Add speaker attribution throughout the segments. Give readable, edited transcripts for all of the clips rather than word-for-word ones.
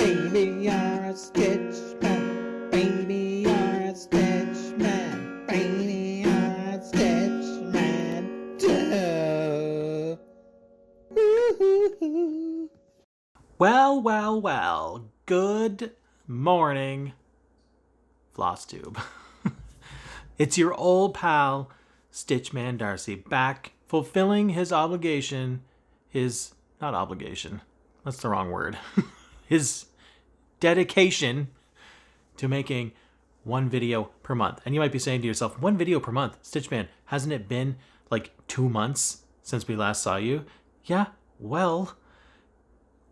Speaker 1: Baby, you're a stitch man. Baby, you're a stitch man. Baby, you're a stitch man. Duh. Woo-hoo-hoo.
Speaker 2: Well, well, well. Good morning, Flosstube. It's your old pal, Stitchman Darcy, back fulfilling his obligation. Not obligation. That's the wrong word. His dedication to making one video per month. And you might be saying to yourself, one video per month? Stitchman, hasn't it been like 2 months since we last saw you? Yeah, well,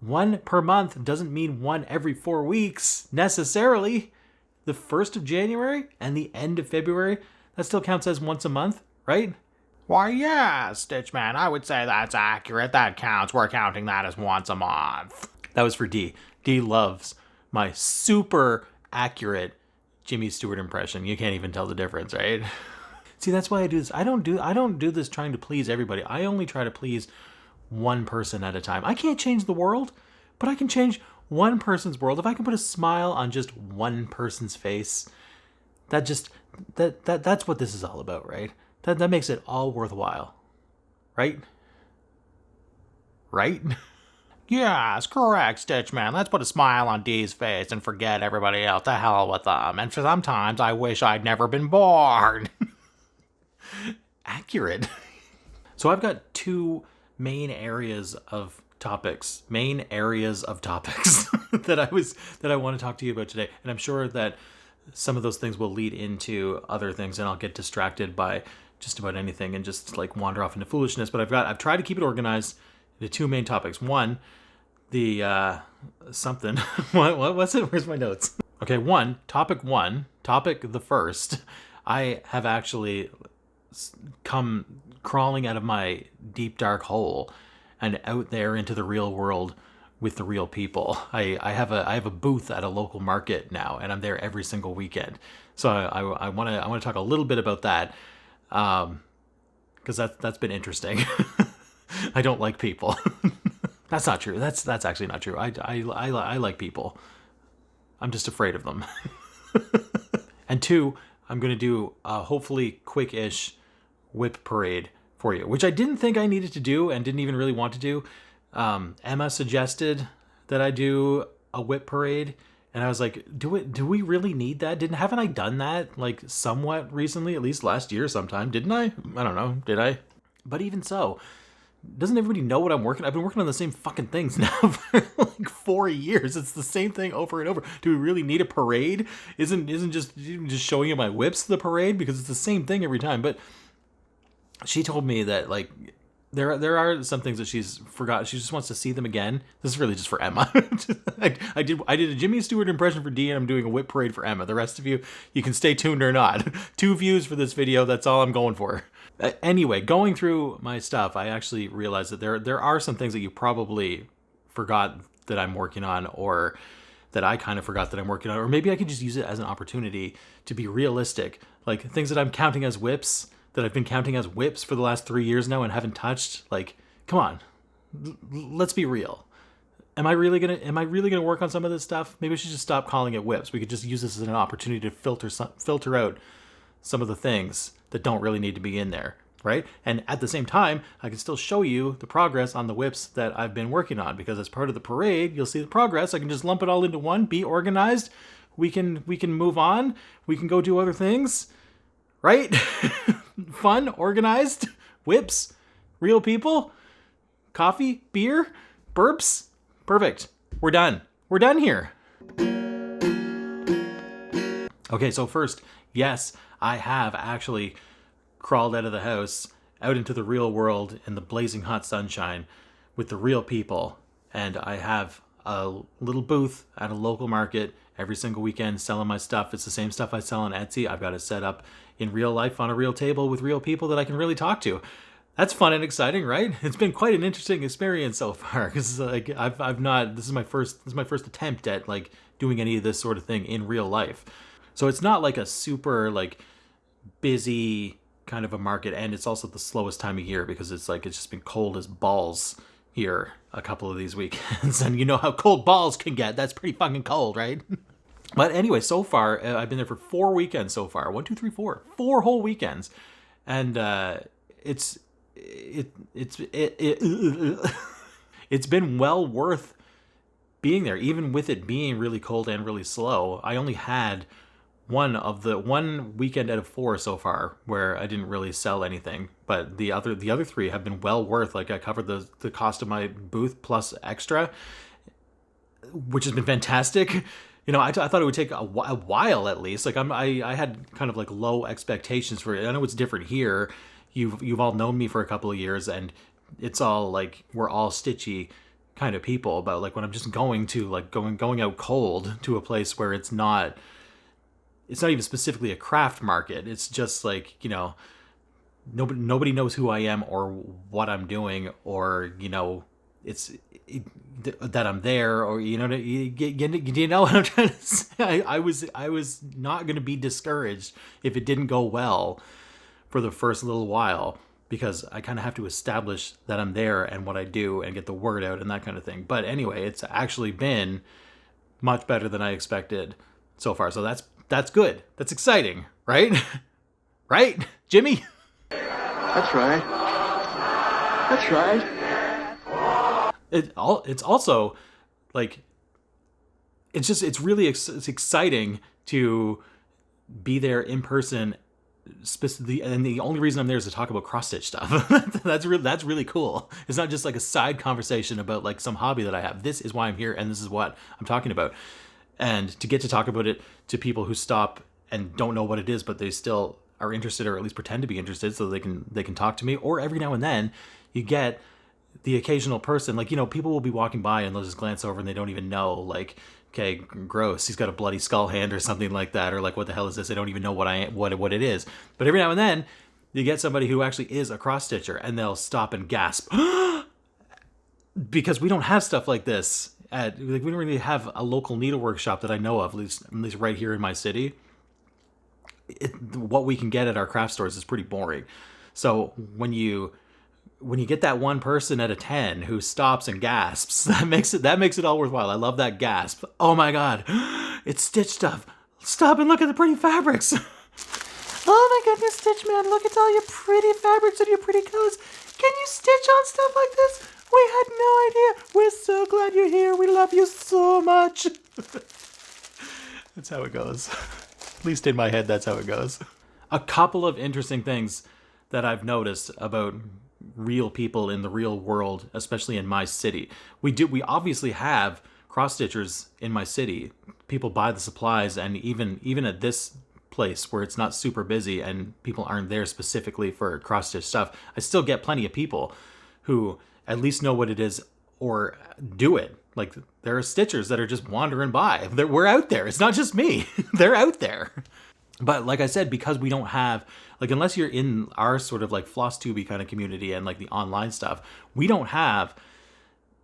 Speaker 2: one per month doesn't mean one every 4 weeks necessarily. The 1st of January and the end of February, that still counts as once a month, right?
Speaker 3: Why, yeah, Stitchman, I would say that's accurate. That counts. We're counting that as once a month.
Speaker 2: That was for D. D loves my super accurate Jimmy Stewart impression. You can't even tell the difference, right? See, that's why I do this. I don't do this trying to please everybody. I only try to please one person at a time. I can't change the world, but I can change one person's world. If I can put a smile on just one person's face, that's what this is all about, right? That makes it all worthwhile. Right? Right?
Speaker 3: Yes, correct, Stitchman. Let's put a smile on Dee's face and forget everybody else. To hell with them. And for sometimes I wish I'd never been born.
Speaker 2: Accurate. So I've got two main areas of topics that I want to talk to you about today. And I'm sure that some of those things will lead into other things and I'll get distracted by just about anything and just like wander off into foolishness. But I've tried to keep it organized into two main topics. One, the something. What's it? Where's my notes? Okay, topic the first. I have actually come crawling out of my deep dark hole and out there into the real world with the real people. I have a booth at a local market now, and I'm there every single weekend. So I want to talk a little bit about that, because that's been interesting. I don't like people. That's not true. That's actually not true. I like people. I'm just afraid of them. And two, I'm going to do a hopefully quick-ish WIP parade for you, which I didn't think I needed to do and didn't even really want to do. Emma suggested that I do a WIP parade, and I was like, do we really need that? Haven't I done that like somewhat recently, at least last year sometime? Didn't I? I don't know. Did I? But even so, doesn't everybody know what I'm working? I've been working on the same fucking things now for like 4 years. It's the same thing over and over. Do we really need a parade? Isn't just showing you my whips the parade? Because it's the same thing every time. But she told me that like there are some things that she's forgot. She just wants to see them again. This is really just for Emma. I did a Jimmy Stewart impression for D, and I'm doing a whip parade for Emma. The rest of you can stay tuned or not. 2 views for this video. That's all I'm going for. Anyway, going through my stuff, I actually realized that there are some things that you probably forgot that I'm working on, or that I kind of forgot that I'm working on, or maybe I could just use it as an opportunity to be realistic. Like things that I'm counting as whips, that I've been counting as whips for the last 3 years now and haven't touched. Like, come on, let's be real. Am I really gonna work on some of this stuff? Maybe I should just stop calling it whips. We could just use this as an opportunity to filter out some of the things that don't really need to be in there, right? And at the same time, I can still show you the progress on the whips that I've been working on, because as part of the parade, you'll see the progress. I can just lump it all into one, be organized. We can move on. We can go do other things, right? Fun, organized, whips, real people, coffee, beer, burps. Perfect. We're done. We're done here. Okay, so first, yes, I have actually crawled out of the house, out into the real world in the blazing hot sunshine with the real people. And I have a little booth at a local market every single weekend selling my stuff. It's the same stuff I sell on Etsy. I've got it set up in real life on a real table with real people that I can really talk to. That's fun and exciting, right? It's been quite an interesting experience so far, because like this is my first attempt at like doing any of this sort of thing in real life. So it's not like a super like busy kind of a market, and it's also the slowest time of year because it's just been cold as balls here a couple of these weekends, and you know how cold balls can get. That's pretty fucking cold, right? But anyway, so far, I've been there for 4 weekends so far. 1, 2, 3, 4. 4 whole weekends. And it's been well worth being there, even with it being really cold and really slow. I only had one weekend out of 4 so far where I didn't really sell anything, but the other 3 have been well worth. Like, I covered the cost of my booth plus extra, which has been fantastic. You know, I thought it would take a while at least. Like, I had kind of like low expectations for it. I know it's different here. You've all known me for a couple of years, and it's all like we're all stitchy kind of people. But like when I'm just going out cold to a place where it's not even specifically a craft market. It's just like, you know, nobody knows who I am or what I'm doing, or, you know, that I'm there, or, you know what I'm trying to say? I was not going to be discouraged if it didn't go well for the first little while, because I kind of have to establish that I'm there and what I do and get the word out and that kind of thing. But anyway, it's actually been much better than I expected so far. So that's good. That's exciting, right? Right, Jimmy?
Speaker 4: That's right. That's right.
Speaker 2: It's also like, it's really exciting to be there in person, specifically, and the only reason I'm there is to talk about cross stitch stuff. That's really cool. It's not just like a side conversation about like some hobby that I have. This is why I'm here, and this is what I'm talking about. And to get to talk about it to people who stop and don't know what it is, but they still are interested, or at least pretend to be interested, so they can talk to me. Or every now and then you get the occasional person, like, you know, people will be walking by and they'll just glance over and they don't even know, like, okay, gross, he's got a bloody skull hand or something like that, or like, what the hell is this? They don't even know what it is. But every now and then you get somebody who actually is a cross stitcher, and they'll stop and gasp because we don't have stuff like this we don't really have a local needlework shop that I know of, at least right here in my city. What we can get at our craft stores is pretty boring. So when you get that one person out of 10 who stops and gasps, that makes it all worthwhile. I love that gasp. Oh my God, it's stitch stuff. Stop and look at the pretty fabrics. Oh my goodness, Stitch Man, look at all your pretty fabrics and your pretty colors. Can you stitch on stuff like this? We had no idea. We're so glad you're here. We love you so much. That's how it goes. At least in my head, that's how it goes. A couple of interesting things that I've noticed about real people in the real world, especially in my city. We obviously have cross stitchers in my city. People buy the supplies, and even at this place where it's not super busy and people aren't there specifically for cross stitch stuff, I still get plenty of people who at least know what it is or do it. Like, there are stitchers that are just wandering by. We're out there. It's not just me. They're out there. But like I said, because we don't have, like, unless you're in our sort of like Flosstube kind of community and like the online stuff, we don't have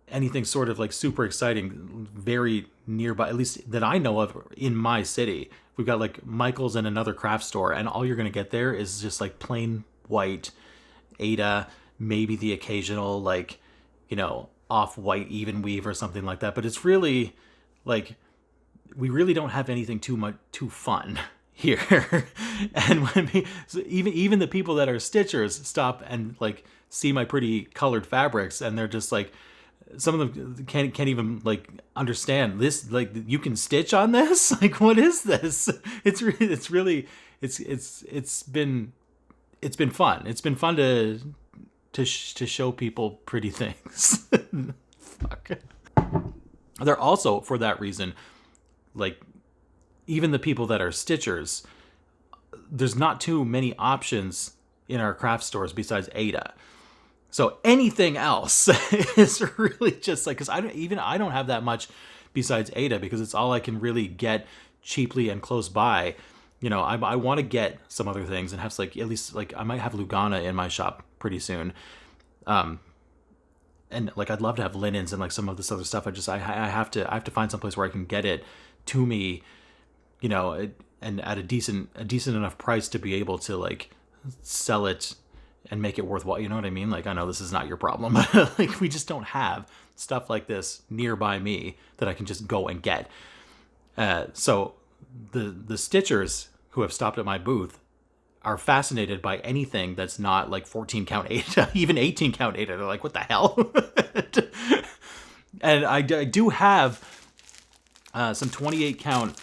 Speaker 2: anything sort of like super exciting very nearby, at least that I know of in my city. We've got like Michael's and another craft store, and all you're going to get there is just like plain white Ada, maybe the occasional, like, you know, off-white even weave or something like that. But it's really like, we really don't have anything too fun here. And so even the people that are stitchers stop and like see my pretty colored fabrics, and they're just like, some of them can't even like understand this. Like, you can stitch on this? Like, what is this? It's been fun. It's been fun to show people pretty things. Fuck. They're also, for that reason, like, even the people that are stitchers, there's not too many options in our craft stores besides Ada. So anything else is really just like, because I don't have that much besides Ada, because it's all I can really get cheaply and close by. You know, I want to get some other things and have like, at least like, I might have Lugana in my shop pretty soon. And like, I'd love to have linens and like some of this other stuff. I have to find someplace where I can get it to me, you know, and at a decent enough price to be able to like sell it and make it worthwhile. You know what I mean? Like, I know this is not your problem, but like, we just don't have stuff like this nearby me that I can just go and get. So the stitchers who have stopped at my booth are fascinated by anything that's not like 14 count 8, even 18 count 8. They're like, what the hell? And I do have some 28 count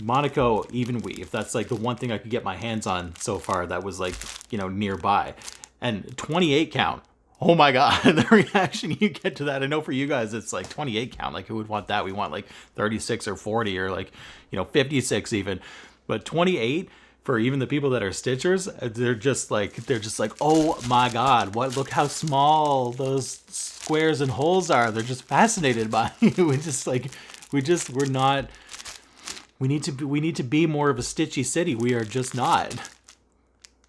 Speaker 2: Monaco even weave. That's like the one thing I could get my hands on so far that was like, you know, nearby. And 28 count. Oh my God, the reaction you get to that. I know for you guys, it's like 28 count. Like, who would want that? We want like 36 or 40 or like, you know, 56 even. But 28 for even the people that are stitchers, they're just like, oh my God, look how small those squares and holes are. They're just fascinated by it. We need to be more of a stitchy city. We are just not.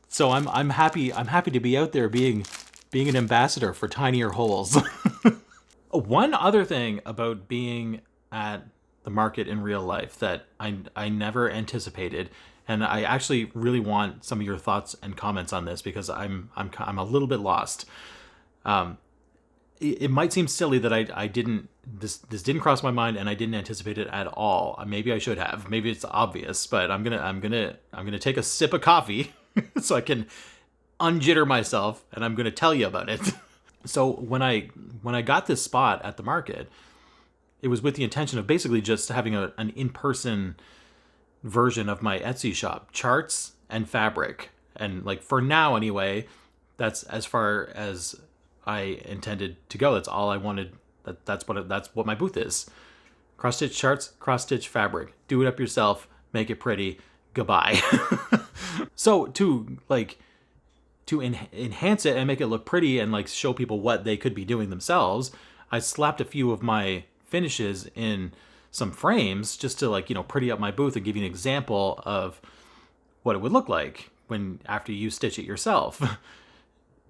Speaker 2: So I'm happy to be out there being an ambassador for tinier holes. One other thing about being at the market in real life that I never anticipated, and I actually really want some of your thoughts and comments on this because I'm a little bit lost. It might seem silly that I didn't this didn't cross my mind and I didn't anticipate it at all. Maybe I should have. Maybe it's obvious, but I'm gonna take a sip of coffee so I can unjitter myself, and I'm gonna tell you about it. So when I got this spot at the market, it was with the intention of basically just having an in-person version of my Etsy shop, charts and fabric, and like for now anyway, that's as far as I intended to go. That's all I wanted. That's what my booth is. Cross stitch charts, cross stitch fabric. Do it up yourself. Make it pretty. Goodbye. So to enhance it and make it look pretty and like show people what they could be doing themselves, I slapped a few of my finishes in some frames just to like, you know, pretty up my booth and give you an example of what it would look like after you stitch it yourself.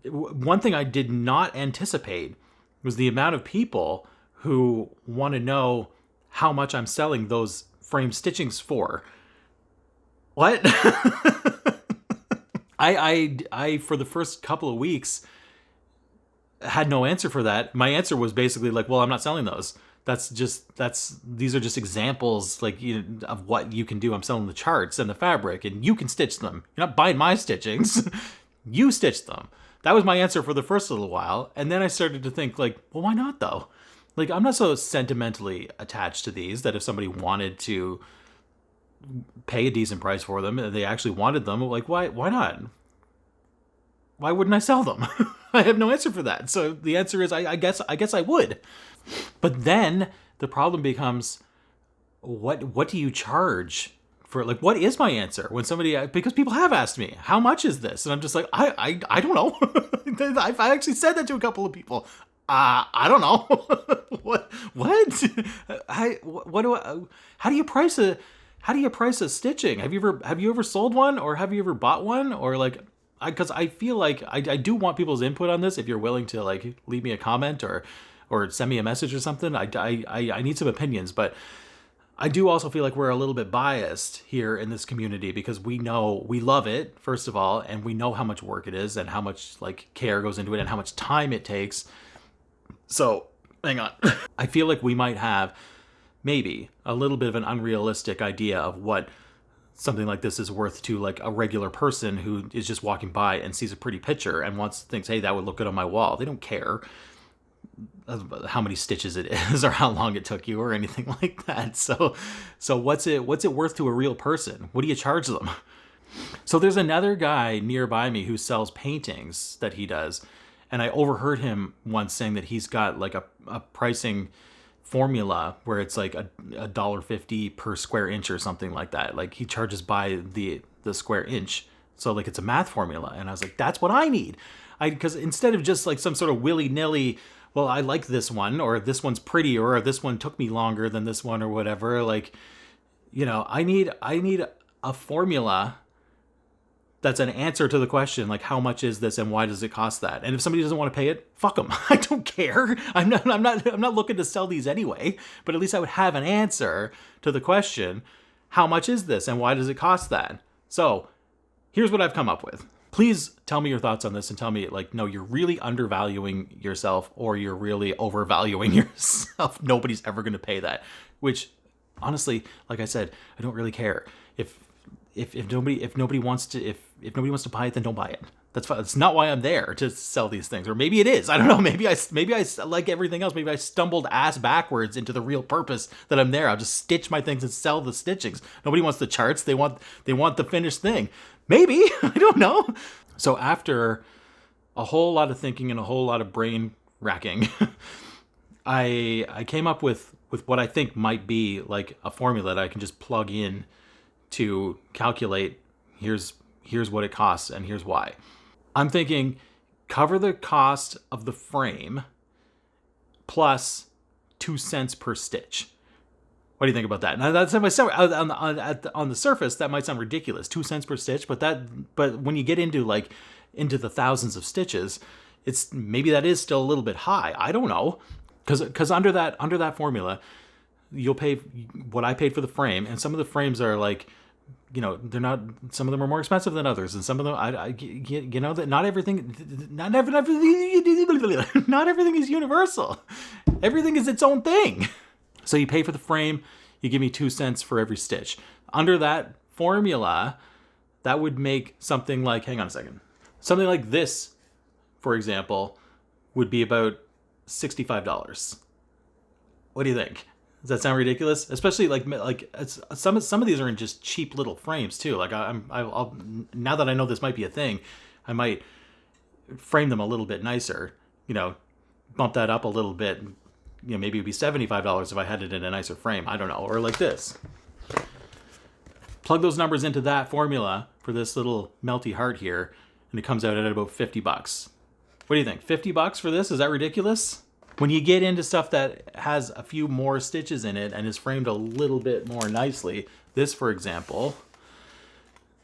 Speaker 2: One thing I did not anticipate was the amount of people who want to know how much I'm selling those frame stitchings for. What? I for the first couple of weeks had no answer for that. My answer was basically like, well, I'm not selling those. These are just examples like, you know, of what you can do. I'm selling the charts and the fabric and you can stitch them. You're not buying my stitchings. You stitch them. That was my answer for the first little while. And then I started to think like, well, why not though? Like, I'm not so sentimentally attached to these that if somebody wanted to pay a decent price for them, they actually wanted them, like, why not? Why wouldn't I sell them? I have no answer for that. So the answer is, I guess I would. But then the problem becomes, what do you charge for? Like, what is my answer when somebody, because people have asked me, how much is this? And I'm just like, I don't know. I've actually said that to a couple of people. I don't know. What? How do you price a stitching? Have you ever sold one, or have you ever bought one, or like, because I feel like I do want people's input on this. If you're willing to like leave me a comment or send me a message or something, I need some opinions. But I do also feel like we're a little bit biased here in this community because we love it, first of all, and we know how much work it is and how much like care goes into it and how much time it takes. So hang on. I feel like we might have maybe a little bit of an unrealistic idea of what something like this is worth to like a regular person who is just walking by and sees a pretty picture and thinks, hey, that would look good on my wall. They don't care how many stitches it is or how long it took you or anything like that. So what's it worth to a real person? What do you charge them? So there's another guy nearby me who sells paintings that he does. And I overheard him once saying that he's got like a pricing formula where it's like $1.50 per square inch or something like that. Like he charges by the square inch. So like it's a math formula. And I was like, that's what I need. Because instead of just like some sort of willy-nilly, well, I like this one, or this one's prettier, or this one took me longer than this one or whatever. Like, you know, I need a formula that's an answer to the question, like, how much is this and why does it cost that? And if somebody doesn't want to pay it, fuck them. I don't care. I'm not looking to sell these anyway, but at least I would have an answer to the question, how much is this and why does it cost that? So here's what I've come up with. Please tell me your thoughts on this and tell me, like, no, you're really undervaluing yourself or you're really overvaluing yourself. Nobody's ever going to pay that, which honestly, like I said, I don't really care. If nobody wants to buy it, then don't buy it. That's fine. It's not why I'm there to sell these things. Or maybe it is. I don't know. Maybe I like everything else. Maybe I stumbled ass backwards into the real purpose that I'm there. I'll just stitch my things and sell the stitchings. Nobody wants the charts. They want the finished thing. Maybe. I don't know. So after a whole lot of thinking and a whole lot of brain racking, I came up with what I think might be like a formula that I can just plug in to calculate here's what it costs and here's why. I'm thinking cover the cost of the frame plus 2 cents per stitch. What do you think about that? Now that's on the surface that might sound ridiculous, 2 cents per stitch, but when you get into the thousands of stitches, it's maybe that is still a little bit high. I don't know, because under that formula, you'll pay what I paid for the frame, and some of the frames are like, you know, they're not. Some of them are more expensive than others, and some of them, you know, that not everything is universal. Everything is its own thing. So you pay for the frame, you give me 2 cents for every stitch. Under that formula, that would make something like, hang on a second, something like this, for example, would be about $65. What do you think? Does that sound ridiculous? Especially like some of these are in just cheap little frames too. Like I'll now that I know this might be a thing, I might frame them a little bit nicer. You know, bump that up a little bit. You know, maybe it'd be $75 if I had it in a nicer frame. I don't know, or like this. Plug those numbers into that formula for this little melty heart here, and it comes out at about $50. What do you think? $50 for this? Is that ridiculous? When you get into stuff that has a few more stitches in it and is framed a little bit more nicely, this, for example,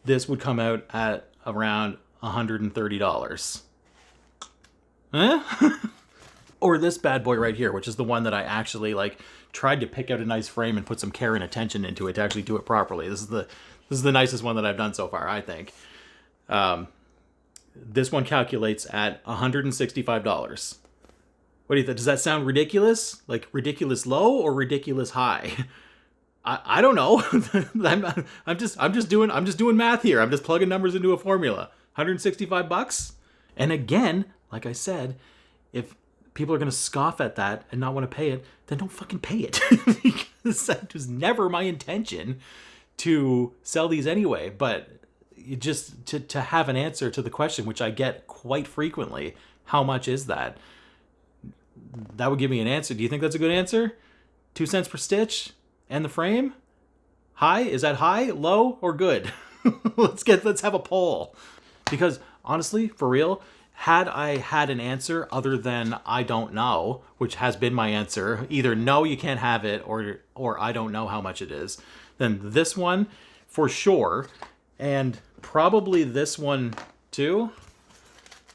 Speaker 2: this would come out at around $130. Eh? Or this bad boy right here, which is the one that I actually tried to pick out a nice frame and put some care and attention into it to actually do it properly. This is the nicest one that I've done so far, I think. This one calculates at $165. What do you think? Does that sound ridiculous? Like ridiculous low or ridiculous high? I don't know. I'm just doing math here. I'm just plugging numbers into a formula. $165. And again, like I said, if people are going to scoff at that and not want to pay it, then don't fucking pay it. Because that was never my intention to sell these anyway. But just to have an answer to the question, which I get quite frequently, how much is that? That would give me an answer. Do you think that's a good answer? 2 cents per stitch and the frame? High? Is that high, low, or good? Let's have a poll. Because honestly, for real, had I had an answer other than I don't know, which has been my answer, either no, you can't have it, or I don't know how much it is, then this one for sure, and probably this one too,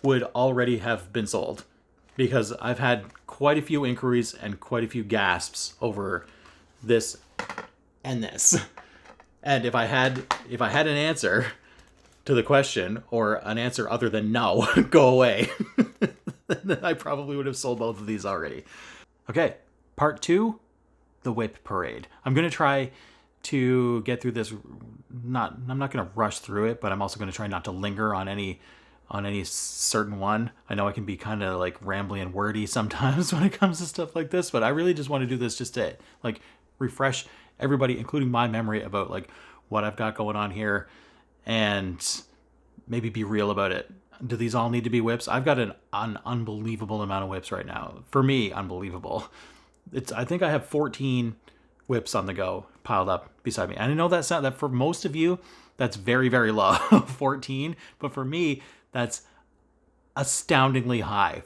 Speaker 2: would already have been sold. Because I've had quite a few inquiries and quite a few gasps over this and this. And if I had an answer to the question, or an answer other than no, go away, then I probably would have sold both of these already. Okay, part 2, the WIP parade. I'm going to try to get through this. I'm not going to rush through it, but I'm also going to try not to linger on any certain one. I know I can be kind of like rambly and wordy sometimes when it comes to stuff like this, but I really just want to do this just to like refresh everybody, including my memory, about like what I've got going on here, and maybe be real about it. Do these all need to be WIPs? I've got an unbelievable amount of WIPs right now. For me, unbelievable. I think I have 14 WIPs on the go piled up beside me. And I know that for most of you, that's very, very low, 14. But for me, that's astoundingly high.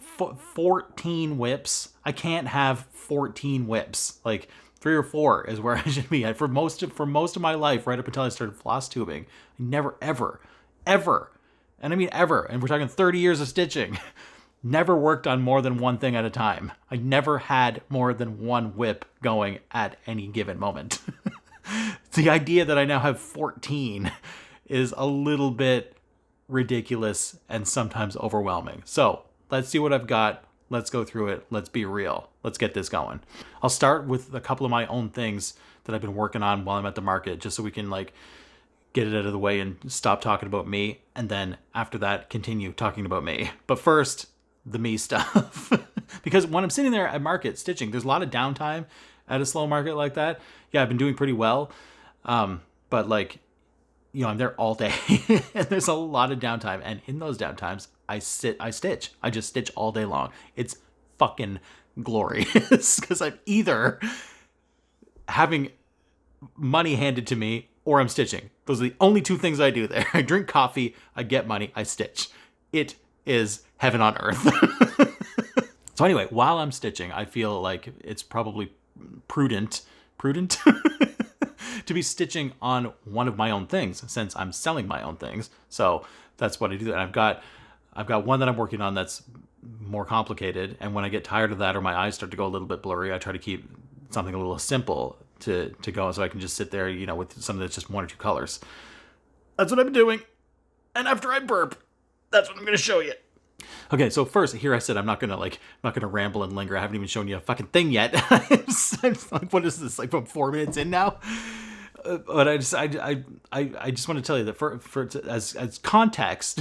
Speaker 2: 14 WIPs. I can't have 14 WIPs. Like 3 or 4 is where I should be at. For most of my life, right up until I started floss tubing, I never, ever, and I mean ever, and we're talking 30 years of stitching, never worked on more than one thing at a time. I never had more than one WIP going at any given moment. The idea that I now have 14 is a little bit ridiculous, and sometimes overwhelming. So let's see what I've got. Let's go through it. Let's be real. Let's get this going. I'll start with a couple of my own things that I've been working on while I'm at the market, just so we can like get it out of the way and stop talking about me. And then after that, continue talking about me. But first, the me stuff. Because when I'm sitting there at market stitching, there's a lot of downtime at a slow market like that. Yeah, I've been doing pretty well. But like, you know, I'm there all day and there's a lot of downtime. And in those downtimes, I stitch. I just stitch all day long. It's fucking glorious because I'm either having money handed to me or I'm stitching. Those are the only two things I do there. I drink coffee, I get money, I stitch. It is heaven on earth. So anyway, while I'm stitching, I feel like it's probably prudent to be stitching on one of my own things since I'm selling my own things. So that's what I do. And I've got one that I'm working on that's more complicated. And when I get tired of that or my eyes start to go a little bit blurry, I try to keep something a little simple to go so I can just sit there, you know, with something that's just one or two colors. That's what I've been doing. And after I burp, that's what I'm going to show you. Okay, so first, here I said I'm not gonna ramble and linger. I haven't even shown you a fucking thing yet. I'm like, what is this? Like, I'm 4 minutes in now. But I just want to tell you that as context,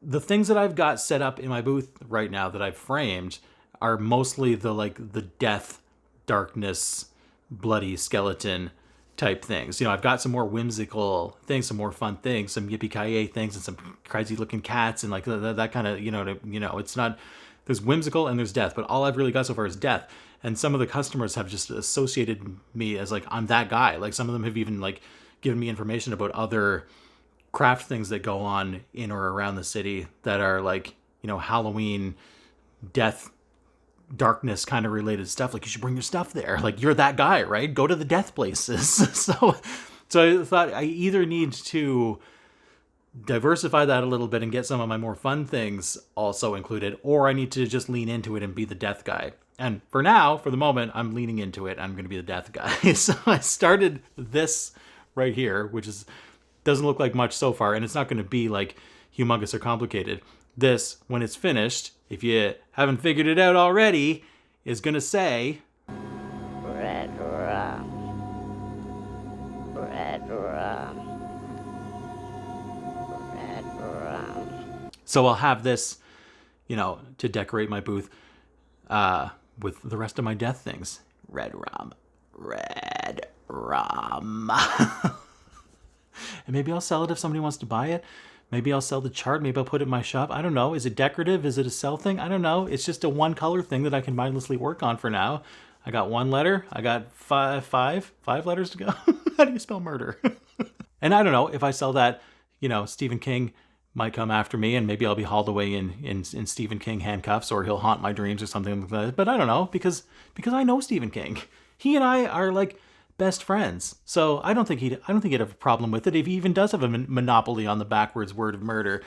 Speaker 2: the things that I've got set up in my booth right now that I've framed are mostly the death, darkness, bloody skeleton type things. You know, I've got some more whimsical things, some more fun things, some yippee-ki-yay things, and some crazy looking cats and like that kind of, you know, it's not, there's whimsical and there's death, but all I've really got so far is death. And some of the customers have just associated me as like, I'm that guy. Like some of them have even like given me information about other craft things that go on in or around the city that are like, you know, Halloween, death, darkness kind of related stuff. Like, you should bring your stuff there. Like, you're that guy, right? Go to the death places. So I thought I either need to diversify that a little bit and get some of my more fun things also included, or I need to just lean into it and be the death guy. And for now, for the moment, I'm leaning into it. I'm going to be the death guy. So I started this right here, which doesn't look like much so far, and it's not going to be like humongous or complicated. This, when it's finished, if you haven't figured it out already, is going to say...
Speaker 5: Redrum. Redrum. Redrum.
Speaker 2: So I'll have this, you know, to decorate my booth with the rest of my death things. Redrum. Redrum. And maybe I'll sell it if somebody wants to buy it. Maybe I'll sell the chart. Maybe I'll put it in my shop. I don't know. Is it decorative? Is it a sell thing? I don't know. It's just a one color thing that I can mindlessly work on for now. I got one letter. I got five letters to go. How do you spell murder? And I don't know if I sell that, you know, Stephen King might come after me and maybe I'll be hauled away in Stephen King handcuffs, or he'll haunt my dreams or something like that. But I don't know, because I know Stephen King. He and I are like best friends. So I don't think he'd have a problem with it if he even does have a monopoly on the backwards word of murder.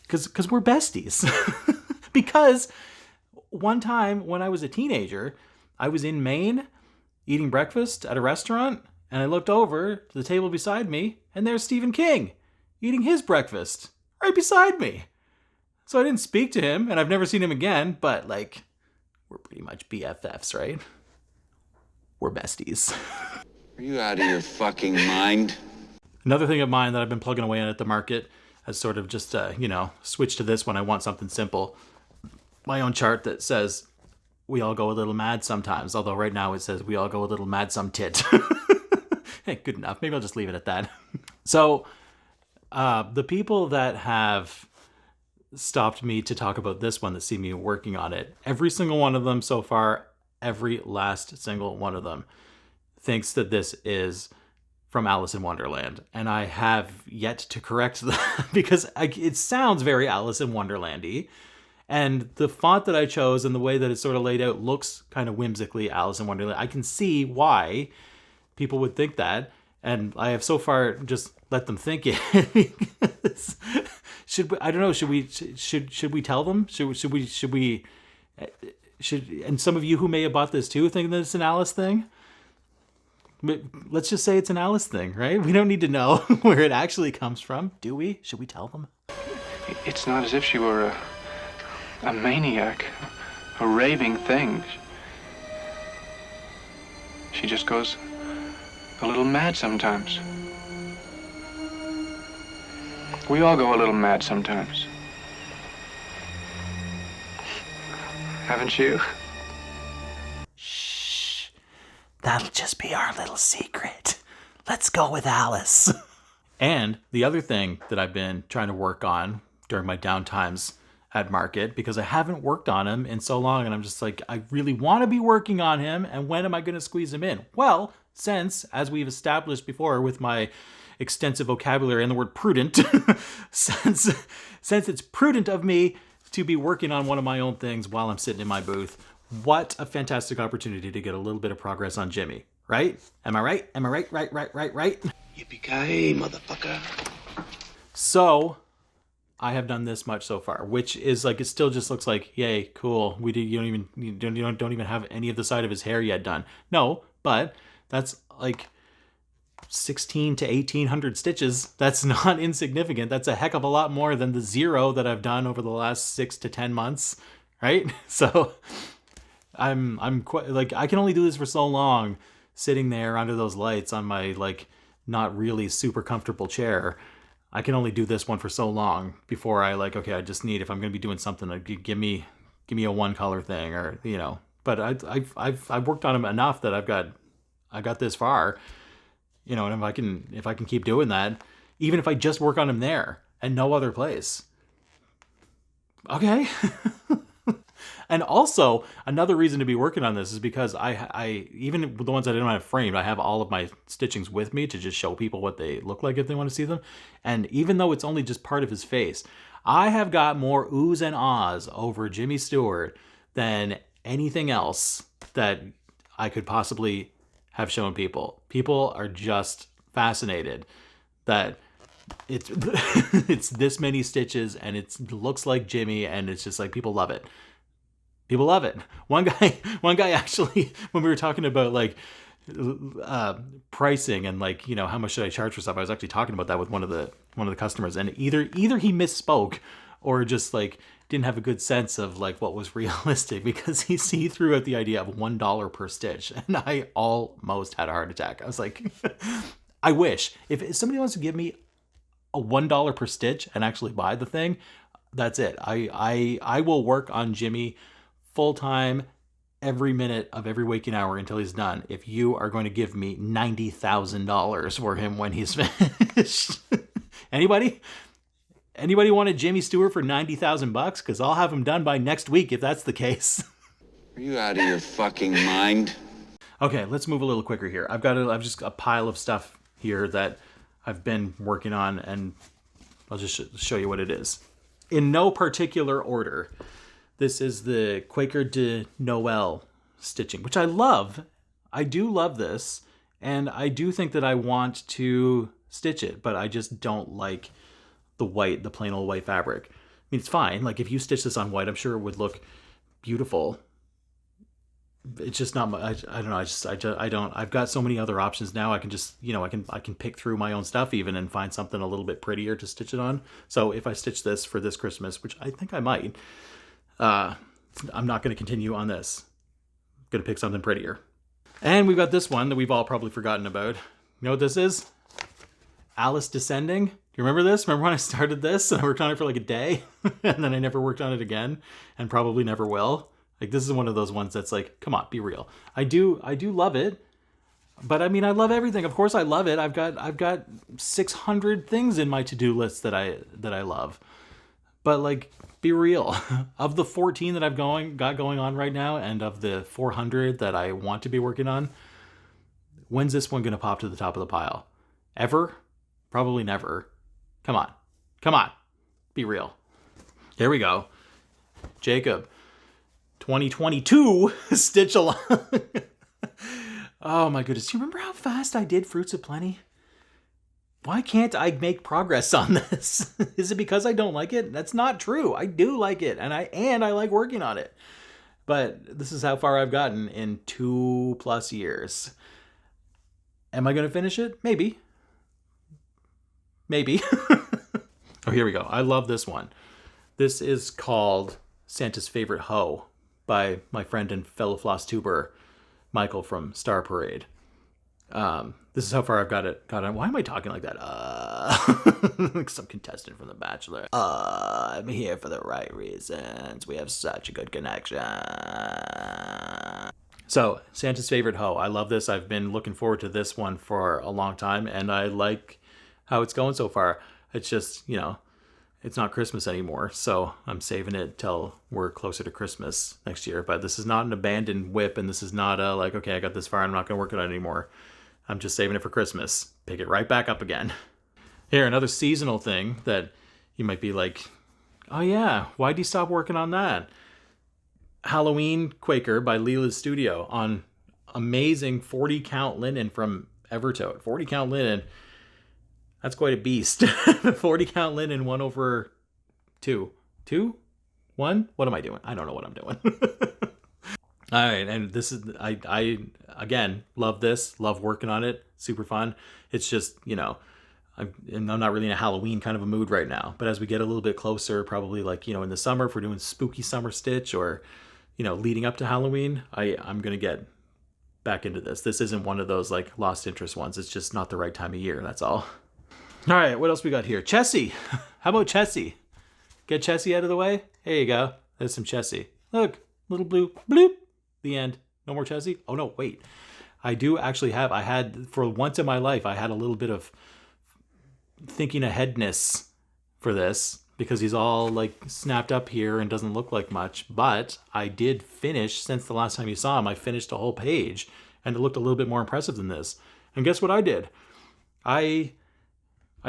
Speaker 2: Because we're besties. Because one time when I was a teenager, I was in Maine eating breakfast at a restaurant, and I looked over to the table beside me, and there's Stephen King eating his breakfast right beside me. So I didn't speak to him, and I've never seen him again, but like, we're pretty much BFFs, right? We're besties.
Speaker 6: Are you out of your fucking mind?
Speaker 2: Another thing of mine that I've been plugging away at the market has sort of just, switched to this when I want something simple. My own chart that says, we all go a little mad sometimes. Although right now it says, we all go a little mad some tit. Hey, good enough. Maybe I'll just leave it at that. So, the people that have stopped me to talk about this one, that see me working on it, every single one of them so far, every last single one of them thinks that this is from Alice in Wonderland. And I have yet to correct that because it sounds very Alice in Wonderland-y. And the font that I chose and the way that it's sort of laid out looks kind of whimsically Alice in Wonderland. I can see why people would think that. And I have so far just let them think it. I don't know, should we tell them? And some of you who may have bought this too think that it's an Alice thing. Let's just say it's an Alice thing, right? We don't need to know where it actually comes from, do we? Should we tell them?
Speaker 7: It's not as if she were a maniac, a raving thing. She just goes a little mad sometimes. We all go a little mad sometimes. Haven't you?
Speaker 3: Shh. That'll just be our little secret. Let's go with Alice.
Speaker 2: And the other thing that I've been trying to work on during my downtimes at market, because I haven't worked on him in so long, and I'm just like, I really want to be working on him, and when am I going to squeeze him in? Well, since, as we've established before with my extensive vocabulary and the word prudent, since it's prudent of me to be working on one of my own things while I'm sitting in my booth, what a fantastic opportunity to get a little bit of progress on Jimmy, right? Am I right? Am I right? Right?
Speaker 4: Yippee-ki-yay, motherfucker.
Speaker 2: So I have done this much so far, which is like, it still just looks like, yay, cool. You don't even have any of the side of his hair yet done. No, but that's like 16 to 1800 stitches. That's not insignificant. That's a heck of a lot more than the 0 that I've done over the last 6 to 10 months, right? So I'm quite like, I can only do this for so long, sitting there under those lights on my like not really super comfortable chair. I can only do this one for so long before I like, okay, I just need, if I'm going to be doing something, like, give me a one color thing, or, you know. But I've worked on them enough that I got this far, you know. And if I can keep doing that, even if I just work on them there and no other place, okay. And also, another reason to be working on this is because I even the ones I didn't have framed, I have all of my stitchings with me to just show people what they look like if they want to see them. And even though it's only just part of his face, I have got more oohs and ahs over Jimmy Stewart than anything else that I could possibly have shown people. People are just fascinated that it's it's this many stitches and it looks like Jimmy, and it's just like, people love it. People love it. One guy actually, when we were talking about like pricing and like, you know, how much should I charge for stuff, I was actually talking about that with one of the customers, and either he misspoke or just like didn't have a good sense of like what was realistic, because he threw out the idea of $1 per stitch, and I almost had a heart attack. I was like, I wish if somebody wants to give me a $1 per stitch and actually buy the thing, that's it. I will work on Jimmy full time every minute of every waking hour until he's done, if you are going to give me $90,000 for him when he's finished. Anybody want a Jimmy Stewart for $90,000? Because I'll have him done by next week if that's the case.
Speaker 6: Are you out of your fucking mind?
Speaker 2: Okay, let's move a little quicker here. I've just a pile of stuff here that I've been working on, and I'll just show you what it is. In no particular order. This is the Quaker de Noel stitching, which I love. I do love this, and I do think that I want to stitch it, but I just don't like the white, the plain old white fabric. I mean, it's fine. Like, if you stitch this on white, I'm sure it would look beautiful. It's just not my, I don't know. I don't, I've got so many other options now. I can just, you know, I can pick through my own stuff even and find something a little bit prettier to stitch it on. So if I stitch this for this Christmas, which I think I might, I'm not going to continue on this. I'm going to pick something prettier. And we've got this one that we've all probably forgotten about. You know what this is? Alice Descending. Do you remember this? Remember when I started this and I worked on it for like a day and then I never worked on it again and probably never will? Like, this is one of those ones that's like, come on, be real. I do love it, but I mean, I love everything. Of course I love it. I've got 600 things in my to-do list that I love. But like, be real. Of the 14 that I've got going on right now, and of the 400 that I want to be working on, when's this one going to pop to the top of the pile? Ever? Probably never. Come on. Be real. Here we go. Jacob. 2022 stitch along. Oh my goodness. Do you remember how fast I did Fruits of Plenty? Why can't I make progress on this? Is it because I don't like it? That's not true. I do like it, and I like working on it. But this is how far I've gotten in 2+ years. Am I going to finish it? Maybe. Oh, here we go. I love this one. This is called Santa's Favorite Hoe by my friend and fellow Flosstuber, Michael from Star Parade. This is how far I've got it. Why am I talking like that? Like some contestant from The Bachelor. I'm here for the right reasons. We have such a good connection. So, Santa's Favorite Hoe. I love this. I've been looking forward to this one for a long time, and I like how it's going so far. It's just, it's not Christmas anymore, so I'm saving it till we're closer to Christmas next year. But this is not an abandoned WIP, and this is not like, okay, I got this far, I'm not going to work on it anymore. I'm just saving it for Christmas. Pick it right back up again. Here, another seasonal thing that you might be like, oh yeah, why'd you stop working on that? Halloween Quaker by Lila's Studio on amazing 40 count linen from Evertote. 40 count linen. That's quite a beast. 40 count linen 1/2. 2? 1? What am I doing? I don't know what I'm doing. All right, and this is, I again, love this. Love working on it. Super fun. It's just, I'm not really in a Halloween kind of a mood right now. But as we get a little bit closer, probably like, in the summer, if we're doing spooky summer stitch or, leading up to Halloween, I'm going to get back into this. This isn't one of those like lost interest ones. It's just not the right time of year. That's all. All right, what else we got here? Chessie. How about Chessie? Get Chessie out of the way. There you go. There's some Chessie. Look, little blue bloop. The end. No more Chessie. Oh no, wait. I do actually have. I had for once in my life. I had a little bit of thinking aheadness for this because he's all like snapped up here and doesn't look like much. But I did finish since the last time you saw him. I finished a whole page, and it looked a little bit more impressive than this. And guess what I did? I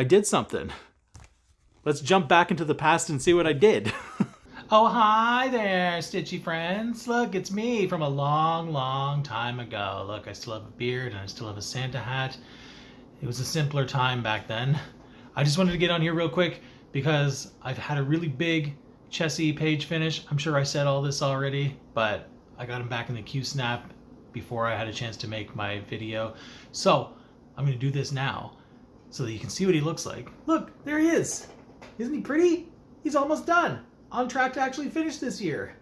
Speaker 2: did something. Let's jump back into the past and see what I did.
Speaker 3: Oh, hi there, Stitchy friends. Look, it's me from a long, long time ago. Look, I still have a beard and I still have a Santa hat. It was a simpler time back then. I just wanted to get on here real quick because I've had a really big Chessie page finish. I'm sure I said all this already, but I got him back in the Q-Snap before I had a chance to make my video. So I'm going to do this now so that you can see what he looks like. Look, there he is. Isn't he pretty? He's almost done. On track to actually finish this year.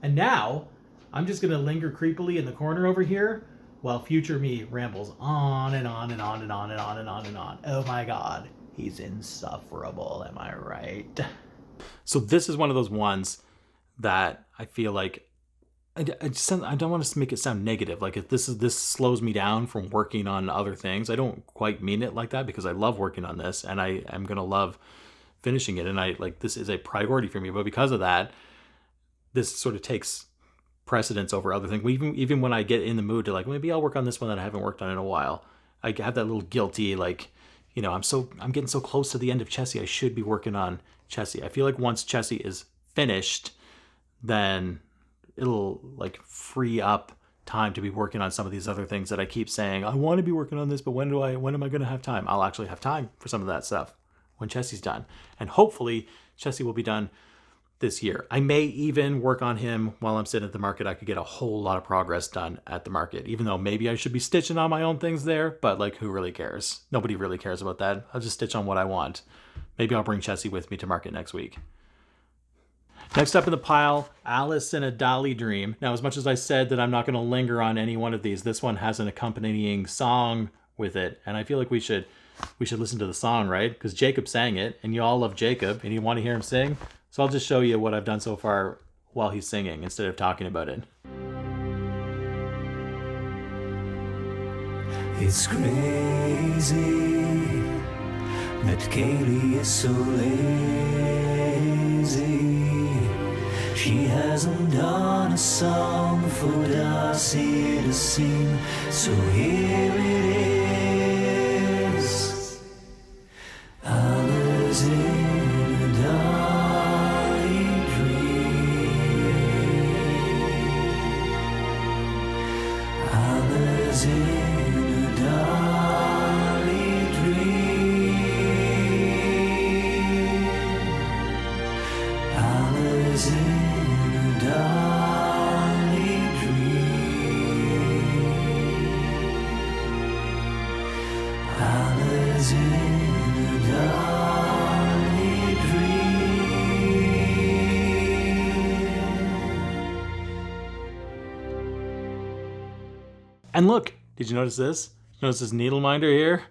Speaker 3: And now, I'm just going to linger creepily in the corner over here while future me rambles on and on and on and on and on and on and on. Oh my god, he's insufferable, am I right?
Speaker 2: So this is one of those ones that I feel like I don't want to make it sound negative. Like if this slows me down from working on other things. I don't quite mean it like that because I love working on this and I am going to love finishing it, and I like this is a priority for me, but because of that, this sort of takes precedence over other things. Even when I get in the mood to like maybe I'll work on this one that I haven't worked on in a while, I have that little guilty like, I'm getting so close to the end of Chessie, I should be working on Chessie. I feel like once Chessie is finished, then it'll like free up time to be working on some of these other things that I keep saying I want to be working on this, but when am I going to have time? I'll actually have time for some of that stuff when Chessie's done. And hopefully Chessie will be done this year. I may even work on him while I'm sitting at the market. I could get a whole lot of progress done at the market, even though maybe I should be stitching on my own things there, but like who really cares? Nobody really cares about that. I'll just stitch on what I want. Maybe I'll bring Chessie with me to market next week. Next up in the pile, Alice in a Dali Dream. Now, as much as I said that I'm not going to linger on any one of these, this one has an accompanying song with it, and I feel like we should listen to the song, right? Because Jacob sang it, and you all love Jacob, and you want to hear him sing. So I'll just show you what I've done so far while he's singing instead of talking about it.
Speaker 8: It's crazy that Kaylee is so lazy. She hasn't done a song for Darcy to sing, so here it is. Alice in a Dali dream. Alice in a Dali dream. Alice in Dali dream. Alice in a Dali
Speaker 2: And look, did you notice this? Notice this needle minder here?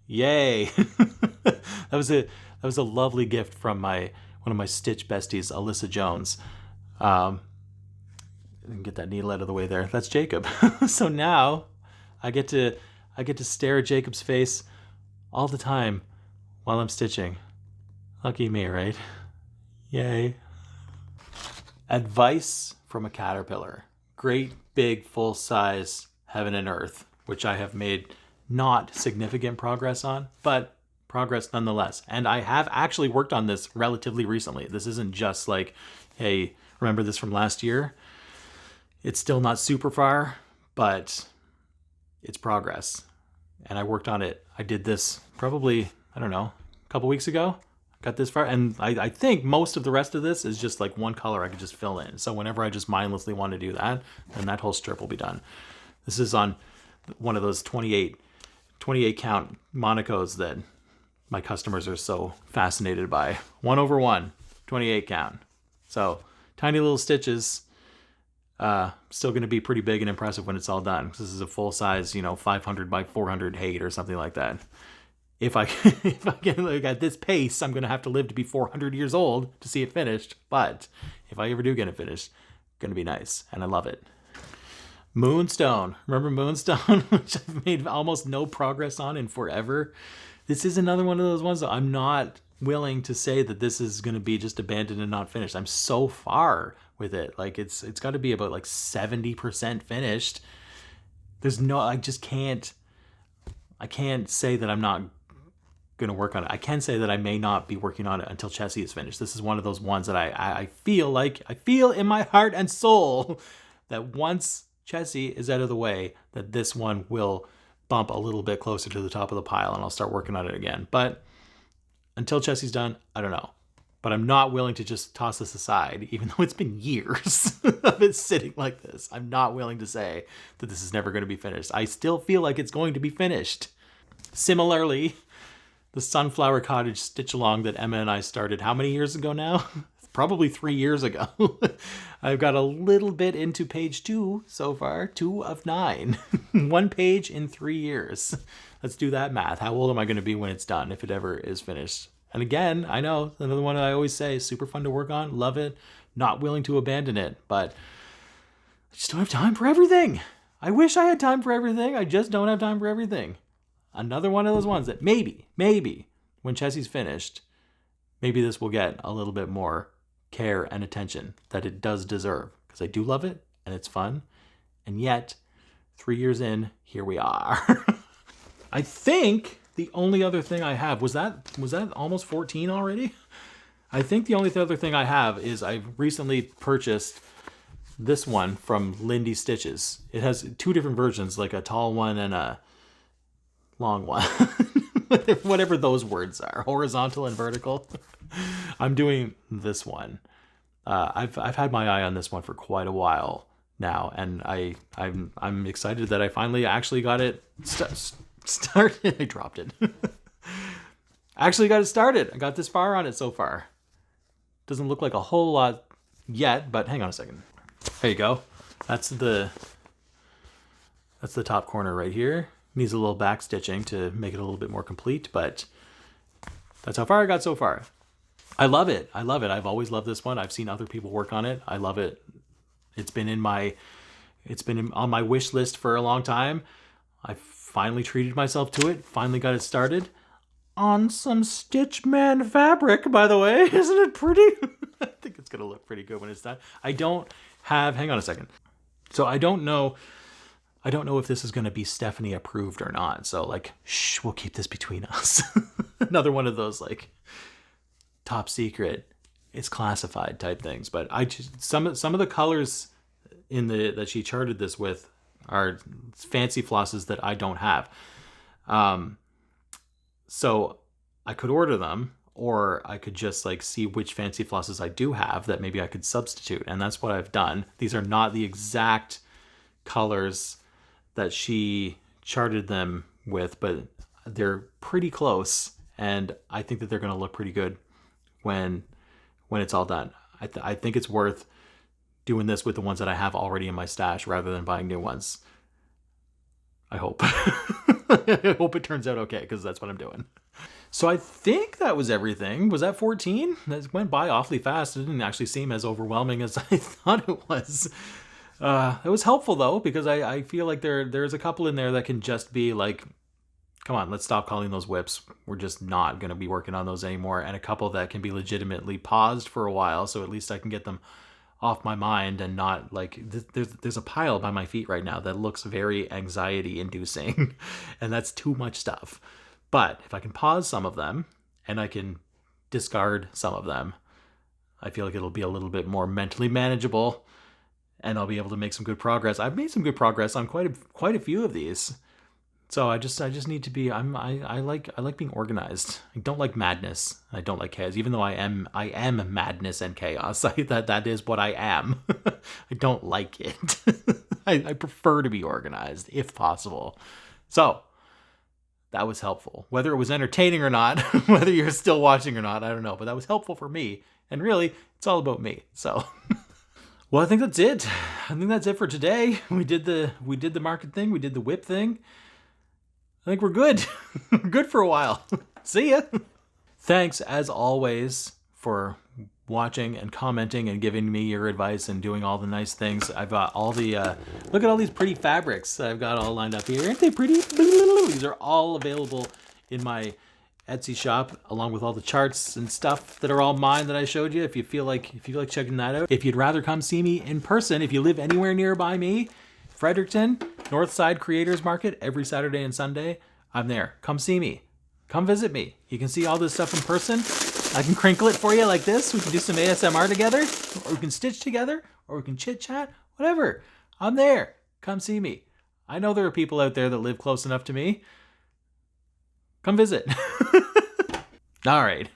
Speaker 2: Yay. That was a lovely gift from one of my Stitch besties, Alyssa Jones. Get that needle out of the way there. That's Jacob. So now I get to stare at Jacob's face all the time while I'm stitching. Lucky me, right? Yay. Advice from a caterpillar. Great big full size Heaven and Earth, which I have made not significant progress on, but progress nonetheless. And I have actually worked on this relatively recently. This isn't just like, hey, remember this from last year? It's still not super far, but it's progress. And I worked on it. I did this probably, I don't know, a couple weeks ago. Got this far. And I think most of the rest of this is just like one color I could just fill in. So whenever I just mindlessly want to do that, then that whole strip will be done. This is on one of those 28 count Monacos that my customers are so fascinated by. 1/1, 28 count. So tiny little stitches, still going to be pretty big and impressive when it's all done. This is a full size, 500 by 400 height or something like that. If I get like at this pace, I'm going to have to live to be 400 years old to see it finished. But if I ever do get it finished, it's going to be nice. And I love it. Moonstone. Remember Moonstone? Which I've made almost no progress on in forever. This is another one of those ones that I'm not willing to say that this is going to be just abandoned and not finished. I'm so far with it. Like it's got to be about like 70% finished. I can't say that I'm not going to work on it. I can say that I may not be working on it until Chessie is finished. This is one of those ones that I feel in my heart and soul that once Chessie is out of the way, that this one will bump a little bit closer to the top of the pile and I'll start working on it again. But until Chessie's done, I don't know. But I'm not willing to just toss this aside, even though it's been years of it sitting like this. I'm not willing to say that this is never going to be finished. I still feel like it's going to be finished. Similarly, the Sunflower Cottage stitch along that Emma and I started how many years ago now? Probably 3 years ago. I've got a little bit into page 2 so far, 2 of 9. 1 page in 3 years. Let's do that math. How old am I going to be when it's done, if it ever is finished? And again, I know, another one that I always say, super fun to work on, love it, not willing to abandon it, but I just don't have time for everything. I wish I had time for everything. I just don't have time for everything. Another one of those ones that maybe, when Chessie's finished, maybe this will get a little bit more care and attention that it does deserve, because I do love it and it's fun. And yet, 3 years in, here we are. I think the only other thing I have, was that almost 14 already? I think the only other thing I have is I've recently purchased this one from Lindy Stitches. It has 2 different versions, like a tall one and a long one. Whatever those words are, horizontal and vertical. I'm doing this one. I've had my eye on this one for quite a while now, and I'm excited that I finally actually got it started. I dropped it. Actually got it started. I got this far on it so far. Doesn't look like a whole lot yet, but hang on a second. There you go. That's the top corner right here. Needs a little back stitching to make it a little bit more complete, but that's how far I got so far. I love it. I've always loved this one. I've seen other people work on it. I love it. It's been on my wish list for a long time. I finally treated myself to it. Finally got it started on some Stitch Man fabric, by the way. Isn't it pretty? I think it's going to look pretty good when it's done. Hang on a second. So I don't know if this is going to be Stephanie approved or not. So like, shh, we'll keep this between us. Another one of those like top secret, it's classified type things. But some of the colors that she charted this with are fancy flosses that I don't have. So I could order them, or I could just like see which fancy flosses I do have that maybe I could substitute. And that's what I've done. These are not the exact colors that she charted them with, but they're pretty close. And I think that they're going to look pretty good when it's all done. I think it's worth doing this with the ones that I have already in my stash rather than buying new ones. I hope. I hope it turns out okay, because that's what I'm doing. So I think that was everything. Was that 14? That went by awfully fast. It didn't actually seem as overwhelming as I thought it was. It was helpful, though, because I feel like there's a couple in there that can just be like, come on, let's stop calling those WIPs. We're just not going to be working on those anymore. And a couple that can be legitimately paused for a while, so at least I can get them off my mind and not like there's a pile by my feet right now that looks very anxiety inducing and that's too much stuff. But if I can pause some of them and I can discard some of them, I feel like it'll be a little bit more mentally manageable and I'll be able to make some good progress. I've made some good progress on quite a few of these. So I just need to be I like being organized. I don't like madness. I don't like chaos, even though I am madness and chaos. That is what I am. I don't like it. I prefer to be organized if possible. So that was helpful. Whether it was entertaining or not, whether you're still watching or not, I don't know, but that was helpful for me. And really, it's all about me. So well, I think that's it. I think that's it for today. We did the market thing, we did the WIP thing. I think we're good. We're good for a while. See ya. Thanks, as always, for watching and commenting and giving me your advice and doing all the nice things. I've got all the, look at all these pretty fabrics I've got all lined up here. Aren't they pretty? These are all available in my Etsy shop, along with all the charts and stuff that are all mine that I showed you. If you feel like checking that out. If you'd rather come see me in person, if you live anywhere nearby me, Fredericton, Northside Creators Market, every Saturday and Sunday. I'm there. Come see me. Come visit me. You can see all this stuff in person. I can crinkle it for you like this. We can do some ASMR together, or we can stitch together, or we can chit chat, whatever. I'm there. Come see me. I know there are people out there that live close enough to me. Come visit. All right.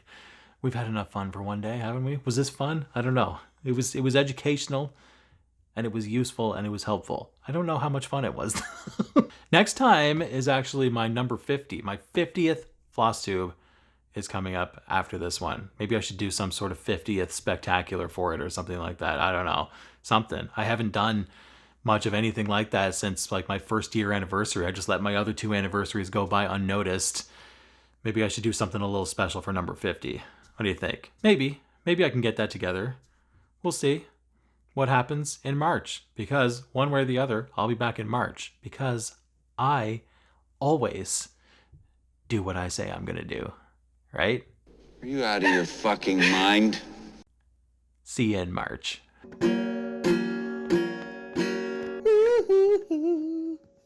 Speaker 2: We've had enough fun for one day, haven't we? Was this fun? I don't know. It was educational. And it was useful and it was helpful. I don't know how much fun it was. Next time is actually my number 50. My 50th floss tube is coming up after this one. Maybe I should do some sort of 50th spectacular for it or something like that. I don't know. Something. I haven't done much of anything like that since like my first year anniversary. I just let my other 2 anniversaries go by unnoticed. Maybe I should do something a little special for number 50. What do you think? Maybe I can get that together. We'll see what happens in March, because one way or the other, I'll be back in March, because I always do what I say I'm going to do, right?
Speaker 6: Are you out of your fucking mind?
Speaker 2: See you in March.